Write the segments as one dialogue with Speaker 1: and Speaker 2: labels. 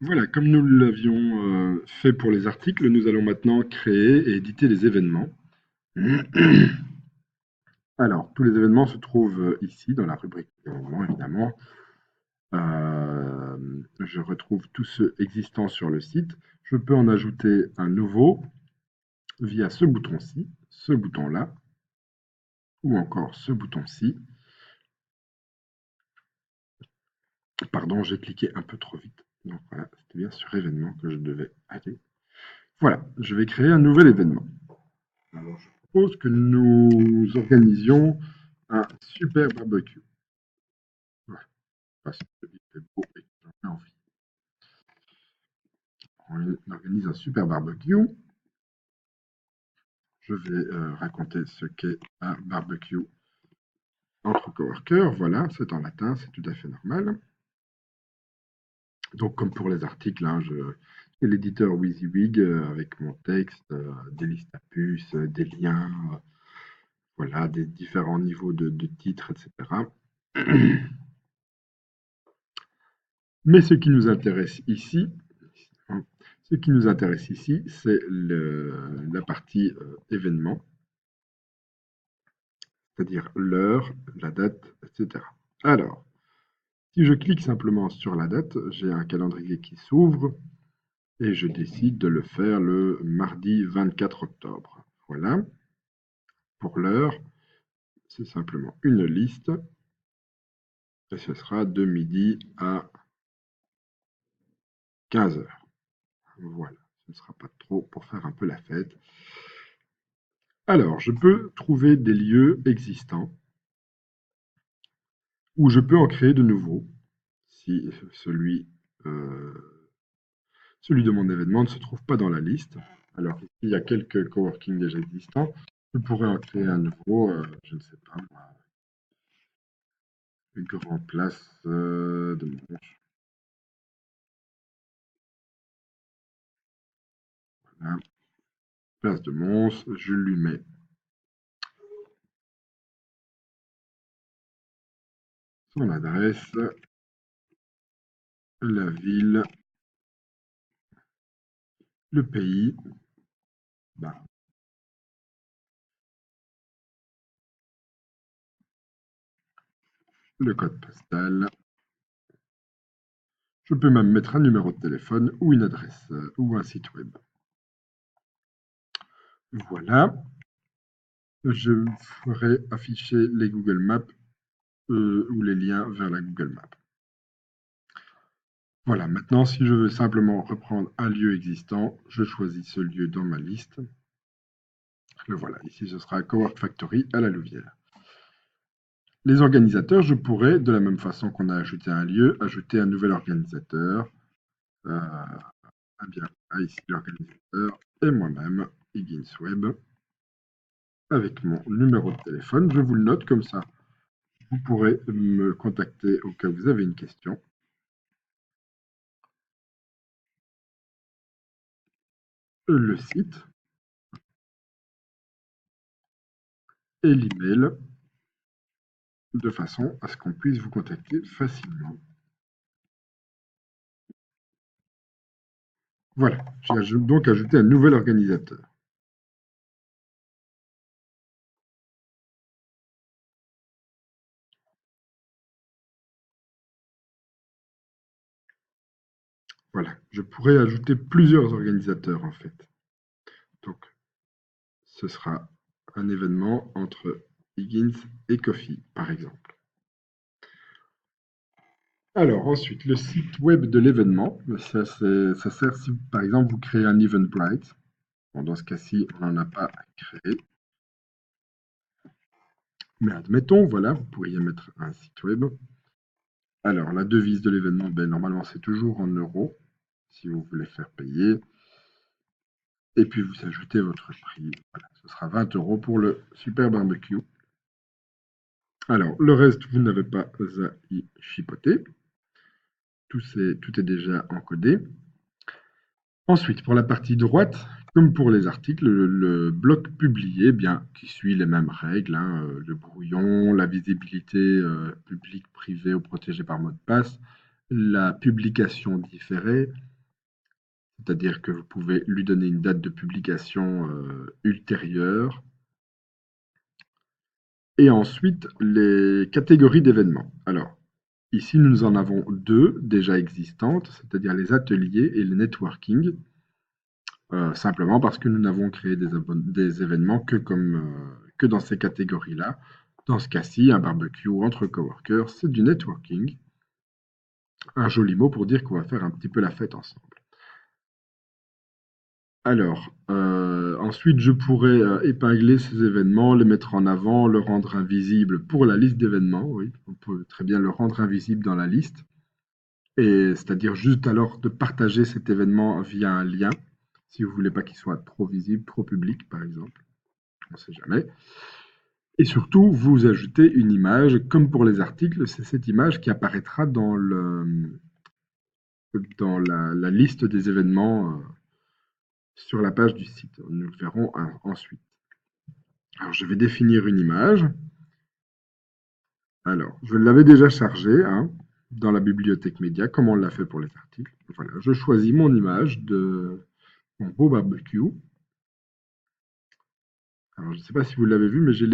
Speaker 1: Voilà, comme nous l'avions fait pour les articles, nous allons maintenant créer et éditer les événements. Alors, tous les événements se trouvent ici, dans la rubrique événements, évidemment. Je retrouve tous ceux existants sur le site. Je peux en ajouter un nouveau via ce bouton-ci, ce bouton-là, ou encore ce bouton-ci. Pardon, j'ai cliqué un peu trop vite. Donc voilà, c'était bien sur événement que je devais aller. Voilà, je vais créer un nouvel événement. Alors, je propose que nous organisions un super barbecue. Voilà, parce qu'il fait beau et que j'en ai envie. On organise un super barbecue. Je vais raconter ce qu'est un barbecue entre coworkers. Voilà, c'est en latin, c'est tout à fait normal. Donc, comme pour les articles, hein, j'ai l'éditeur WYSIWYG avec mon texte, des listes à puces, des liens, voilà, des différents niveaux de titres, etc. Mais ce qui nous intéresse ici, ce qui nous intéresse ici, c'est la partie événement, c'est-à-dire l'heure, la date, etc. Alors, si je clique simplement sur la date, j'ai un calendrier qui s'ouvre et je décide de le faire le mardi 24 octobre. Voilà. Pour l'heure, c'est simplement une liste et ce sera de midi à 15 heures. Voilà. Ce ne sera pas trop pour faire un peu la fête. Alors, je peux trouver des lieux existants ou je peux en créer de nouveaux si celui de mon événement ne se trouve pas dans la liste. Alors ici, il y a quelques coworking déjà existants. Je pourrais en créer un nouveau, je ne sais pas moi, une grande place de Mons. Voilà. Place de Mons, je lui mets son adresse, la ville, le pays, bah, le code postal. Je peux même mettre un numéro de téléphone ou une adresse ou un site web. Voilà. Je ferai afficher les Google Maps ou les liens vers la Google Maps. Voilà, maintenant, si je veux simplement reprendre un lieu existant, je choisis ce lieu dans ma liste. Le voilà, ici ce sera Cowork Factory à la Louvière. Les organisateurs, je pourrais, de la même façon qu'on a ajouté un lieu, ajouter un nouvel organisateur. Bien, ici l'organisateur et moi-même, Higgins Web, avec mon numéro de téléphone. Je vous le note comme ça. Vous pourrez me contacter au cas où vous avez une question. Le site et l'email de façon à ce qu'on puisse vous contacter facilement. Voilà, j'ai donc ajouté un nouvel organisateur. Voilà, je pourrais ajouter plusieurs organisateurs en fait. Donc, ce sera un événement entre Higgins et Coffee, par exemple. Alors ensuite, le site web de l'événement, ça sert si par exemple vous créez un Eventbrite. Bon, dans ce cas-ci, on n'en a pas à créer. Mais admettons, voilà, vous pourriez mettre un site web. Alors, la devise de l'événement, ben, normalement, c'est toujours en euros, si vous voulez faire payer. Et puis, vous ajoutez votre prix. Voilà, ce sera 20 € pour le super barbecue. Alors, le reste, vous n'avez pas à y chipoter. Tout est déjà encodé. Ensuite, pour la partie droite, comme pour les articles, le bloc publié, eh bien, qui suit les mêmes règles, hein, le brouillon, la visibilité publique, privée ou protégée par mot de passe, la publication différée, c'est-à-dire que vous pouvez lui donner une date de publication ultérieure. Et ensuite, les catégories d'événements. Alors, ici, nous en avons deux déjà existantes, c'est-à-dire les ateliers et le networking, simplement parce que nous n'avons créé des événements que dans ces catégories-là. Dans ce cas-ci, un barbecue entre coworkers, c'est du networking. Un joli mot pour dire qu'on va faire un petit peu la fête ensemble. Alors, ensuite, je pourrais épingler ces événements, les mettre en avant, le rendre invisible pour la liste d'événements. Oui, on peut très bien le rendre invisible dans la liste. Et c'est-à-dire juste alors de partager cet événement via un lien, si vous voulez pas qu'il soit trop visible, trop public, par exemple. On ne sait jamais. Et surtout, vous ajoutez une image, comme pour les articles, c'est cette image qui apparaîtra dans la liste des événements sur la page du site. Nous le verrons ensuite. Alors, je vais définir une image. Alors, je l'avais déjà chargée dans la bibliothèque média, comme on l'a fait pour les articles. Voilà, je choisis mon image de mon beau barbecue. Alors, je ne sais pas si vous l'avez vu, mais j'ai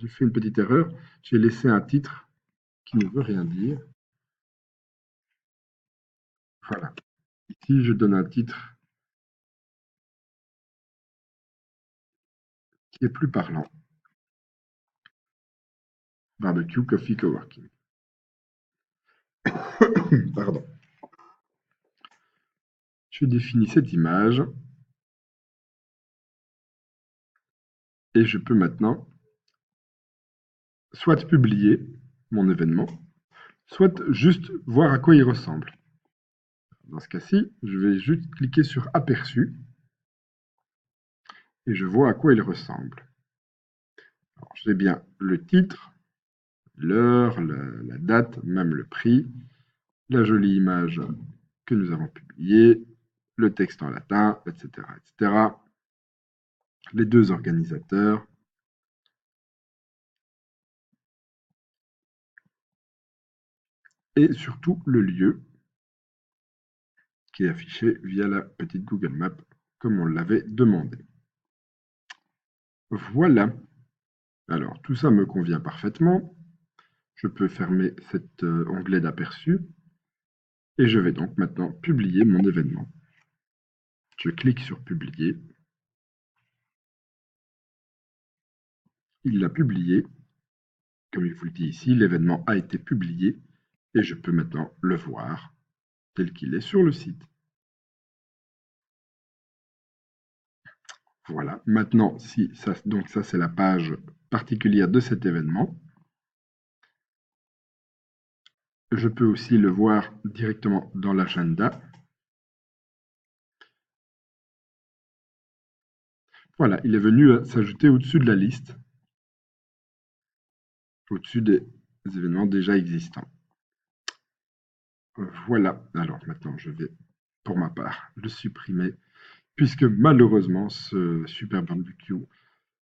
Speaker 1: fait une petite erreur. J'ai laissé un titre qui ne veut rien dire. Voilà. Ici, je donne un titre qui est plus parlant. Barbecue Coffee Coworking. Pardon. Je définis cette image et je peux maintenant soit publier mon événement, soit juste voir à quoi il ressemble. Dans ce cas-ci, je vais juste cliquer sur Aperçu et je vois à quoi il ressemble. J'ai bien le titre, l'heure, la date, même le prix, la jolie image que nous avons publiée, le texte en latin, etc., etc. Les deux organisateurs. Et surtout le lieu qui est affiché via la petite Google Maps comme on l'avait demandé. Voilà. Alors tout ça me convient parfaitement. Je peux fermer cet onglet d'aperçu et je vais donc maintenant publier mon événement. Je clique sur publier. Il l'a publié. Comme il vous le dit ici, l'événement a été publié et je peux maintenant le voir tel qu'il est sur le site. Voilà. Maintenant, donc ça c'est la page particulière de cet événement. Je peux aussi le voir directement dans l'agenda. Voilà, il est venu s'ajouter au-dessus de la liste, au-dessus des événements déjà existants. Voilà, alors maintenant je vais, pour ma part, le supprimer, puisque malheureusement ce Super Barbecue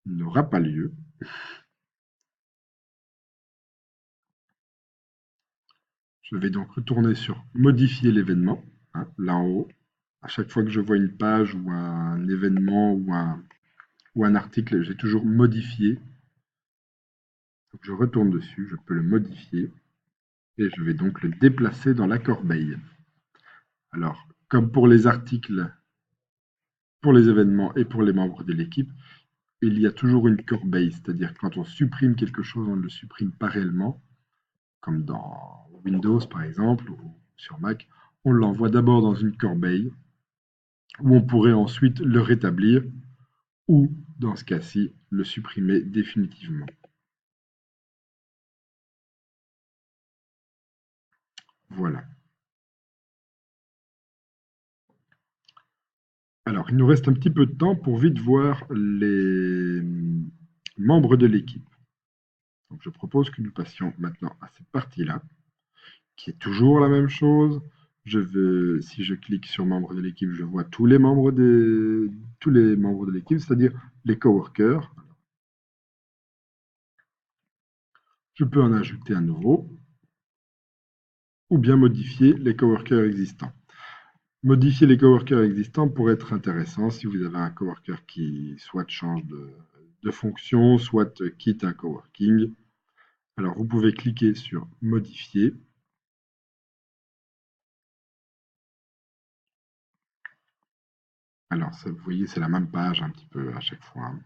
Speaker 1: n'aura pas lieu. Je vais donc retourner sur modifier l'événement, là en haut. À chaque fois que je vois une page ou un événement ou un article, j'ai toujours modifié. Donc je retourne dessus, je peux le modifier et je vais donc le déplacer dans la corbeille. Alors, comme pour les articles, pour les événements et pour les membres de l'équipe, il y a toujours une corbeille, c'est-à-dire que quand on supprime quelque chose, on ne le supprime pas réellement, comme dans Windows par exemple, ou sur Mac, on l'envoie d'abord dans une corbeille, où on pourrait ensuite le rétablir, ou, dans ce cas-ci, le supprimer définitivement. Voilà. Alors, il nous reste un petit peu de temps pour vite voir les membres de l'équipe. Donc, je propose que nous passions maintenant à cette partie-là, qui est toujours la même chose. Si je clique sur membres de l'équipe, je vois tous les membres de l'équipe, c'est-à-dire les coworkers. Je peux en ajouter un nouveau ou bien modifier les coworkers existants. Modifier les coworkers existants pourrait être intéressant si vous avez un coworker qui soit change de fonction, soit quitte un coworking. Alors, vous pouvez cliquer sur Modifier. Alors, ça, vous voyez, c'est la même page un petit peu à chaque fois, hein.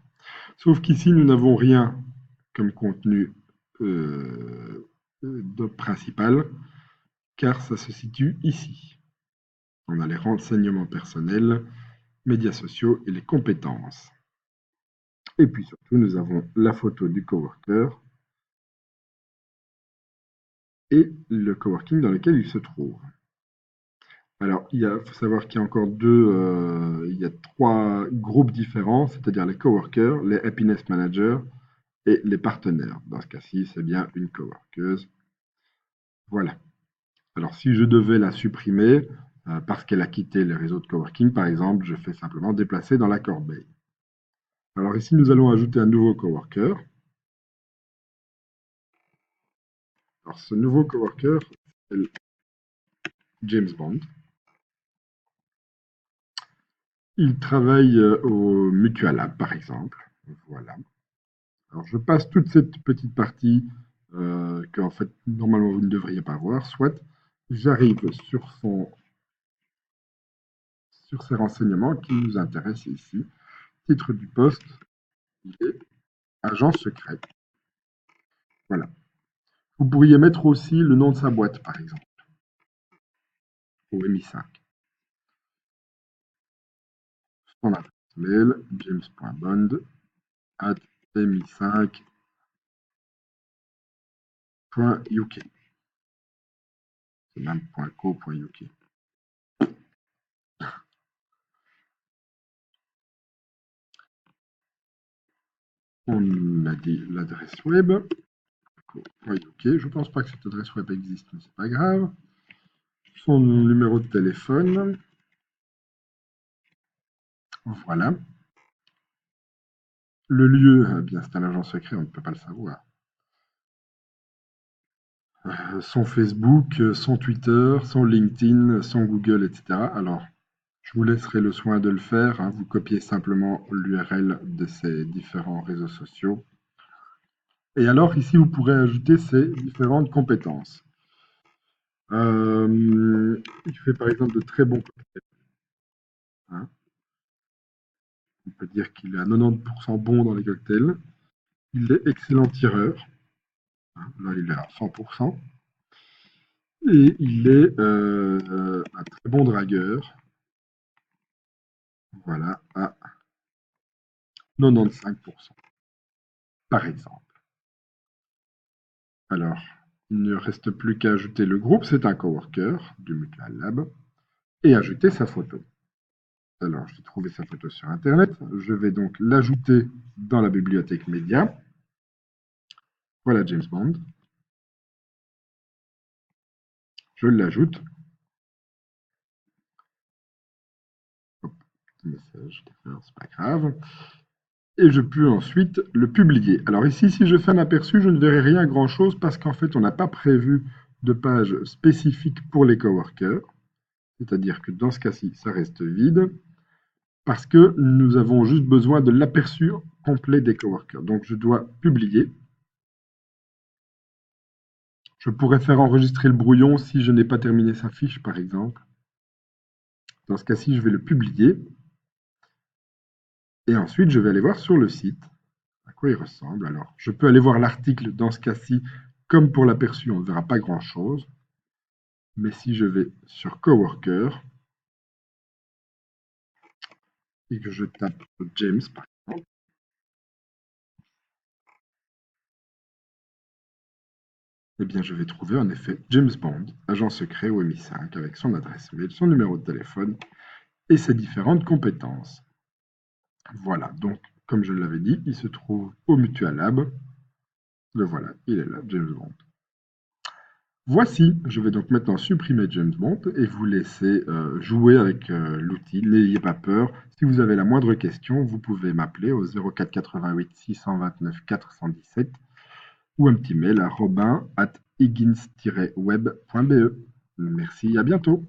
Speaker 1: Sauf qu'ici, nous n'avons rien comme contenu de principal, car ça se situe ici. On a les renseignements personnels, médias sociaux et les compétences. Et puis surtout, nous avons la photo du coworker et le coworking dans lequel il se trouve. Alors, il faut savoir qu'il y a encore il y a trois groupes différents, c'est-à-dire les coworkers, les happiness managers et les partenaires. Dans ce cas-ci, c'est bien une coworkeuse. Voilà. Alors, si je devais la supprimer parce qu'elle a quitté les réseaux de coworking, par exemple, je fais simplement déplacer dans la corbeille. Alors ici, nous allons ajouter un nouveau coworker. Alors, ce nouveau coworker s'appelle James Bond. Il travaille au Mutual Lab, par exemple. Voilà. Alors, je passe toute cette petite partie que, en fait, normalement, vous ne devriez pas voir. Soit j'arrive sur ces renseignements qui nous intéressent ici. Titre du poste, il est agent secret. Voilà. Vous pourriez mettre aussi le nom de sa boîte, par exemple, au MI5. Son adresse mail, james.bond@mi5.uk. C'est même .co.uk. On a dit l'adresse web. .uk. Je pense pas que cette adresse web existe, mais c'est pas grave. Son numéro de téléphone. Voilà. Le lieu, eh bien c'est un agent secret, on ne peut pas le savoir. Son Facebook, son Twitter, son LinkedIn, son Google, etc. Alors, je vous laisserai le soin de le faire, hein. Vous copiez simplement l'URL de ces différents réseaux sociaux. Et alors, ici, vous pourrez ajouter ces différentes compétences. Il fait par exemple de très bons cocktails, hein. On peut dire qu'il est à 90% bon dans les cocktails. Il est excellent tireur, hein. Là, il est à 100%. Et il est un très bon dragueur, voilà, à 95%, par exemple. Alors, il ne reste plus qu'à ajouter le groupe, c'est un coworker du Mutual Lab, et ajouter sa photo. Alors, j'ai trouvé sa photo sur Internet. Je vais donc l'ajouter dans la bibliothèque média. Voilà James Bond. Je l'ajoute. Hop, message, c'est pas grave. Et je peux ensuite le publier. Alors ici, si je fais un aperçu, je ne verrai rien grand-chose parce qu'en fait, on n'a pas prévu de page spécifique pour les coworkers. C'est-à-dire que dans ce cas-ci, ça reste vide parce que nous avons juste besoin de l'aperçu complet des coworkers. Donc, je dois publier. Je pourrais faire enregistrer le brouillon si je n'ai pas terminé sa fiche, par exemple. Dans ce cas-ci, je vais le publier. Et ensuite, je vais aller voir sur le site à quoi il ressemble. Alors, je peux aller voir l'article dans ce cas-ci. Comme pour l'aperçu, on ne verra pas grand-chose. Mais si je vais sur Coworker et que je tape James, par exemple, eh bien, je vais trouver en effet James Bond, agent secret au MI5, avec son adresse mail, son numéro de téléphone et ses différentes compétences. Voilà, donc, comme je l'avais dit, il se trouve au Mutual Lab. Le voilà, il est là, James Bond. Voici, je vais donc maintenant supprimer James Bond et vous laisser jouer avec l'outil. N'ayez pas peur. Si vous avez la moindre question, vous pouvez m'appeler au 04 88 629 417 ou un petit mail à robin@higgins-web.be. Merci, à bientôt.